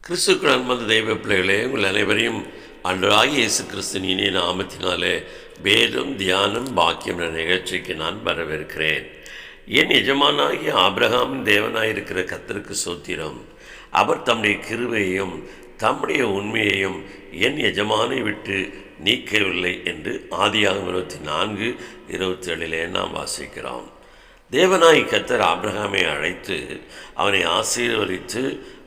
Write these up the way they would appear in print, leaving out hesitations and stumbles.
கிறிஸ்துக்குள் அன்பந்த தெய்வ பிள்ளைகளே, உங்கள் அனைவரையும் அன்றாகிய இயேசு கிறிஸ்துவின் இனிய நாமத்தினாலே வேதம் தியானம் பாக்கியம் என்ற நிகழ்ச்சிக்கு நான் வரவேற்கிறேன். என் எஜமானாகிய ஆபிரகாமின் தேவனாயிருக்கிற கர்த்தருக்கு ஸ்தோத்திரம். அவர் தம்முடைய கிருபையையும் தம்முடைய உண்மையையும் என் எஜமானை விட்டு நீக்கவில்லை என்று ஆதியாகமம் 24:27 நாம் வாசிக்கிறோம். தேவனாய் கர்த்தர் ஆபிரகாமை அழைத்து அவனை ஆசீர்வதித்து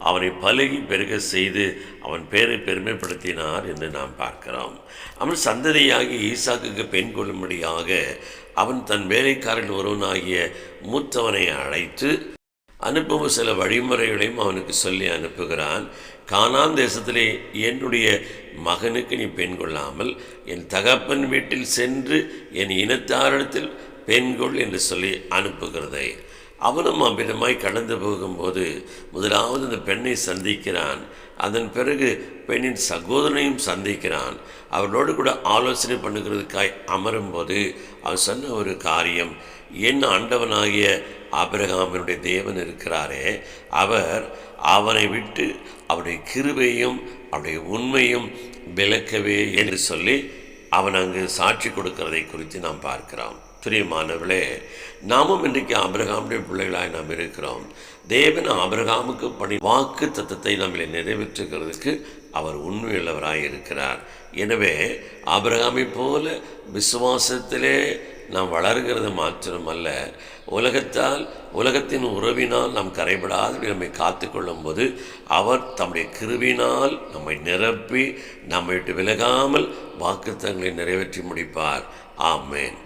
அவனை பலுகி பெருக செய்து அவன் பேரை பெருமைப்படுத்தினார் என்று நாம் பார்க்கிறோம். அவன் சந்ததியாகி ஈசாக்குக்கு பெண் கொள்ளும்படியாக அவன் தன் வேலைக்காரன் ஒருவனாகிய மூத்தவனை அழைத்து அனுப்பும் சில வழிமுறைகளையும் அவனுக்கு சொல்லி அனுப்புகிறான். கானான் தேசத்திலே என்னுடைய மகனுக்கு நீ பெண் கொள்ளாமல் என் தகப்பன் வீட்டில் சென்று என் இனத்தாரிடத்தில் பெண்கொள் என்று சொல்லி அனுப்புகிறதை அவனும் அவ்விதமாய் கடந்து போகும்போது முதலாவது அந்த பெண்ணை சந்திக்கிறான். அதன் பிறகு பெண்ணின் சகோதரனையும் சந்திக்கிறான். அவர்களோடு கூட ஆலோசனை பண்ணுகிறதுக்காய் அமரும்போது அவன் சொன்ன ஒரு காரியம், என் ஆண்டவனாகிய ஆபிரகாமினுடைய தேவன் இருக்கிறாரே, அவர் அவனை விட்டு அவருடைய கிருபையும் அவருடைய உண்மையும் விலக்கவே என்று சொல்லி அவன் அங்கு சாட்சி கொடுக்கிறதை குறித்து நாம் பார்க்கிறோம். பிரியமானவர்களே, நாமும் இன்றைக்கு ஆபிரகாமுடைய பிள்ளைகளாய் நாம் இருக்கிறோம். தேவன் ஆபிரகாமுக்கு வாக்கு தத்தத்தை நம்மளை நிறைவேற்றுகிறதுக்கு அவர் உண்மையுள்ளவராய் இருக்கிறார். எனவே ஆபிரகாமை போல விசுவாசத்திலே நாம் வளர்கிறது மாத்திரமல்ல, உலகத்தின் உறவினால் நாம் கரைபடாத நம்மை காத்து கொள்ளும்போது அவர் தம்முடைய கிருபினால் நம்மை நிரப்பி நம்மை விட்டு விலகாமல் வாக்குத்தங்களை நிறைவேற்றி முடிப்பார். ஆமேன்.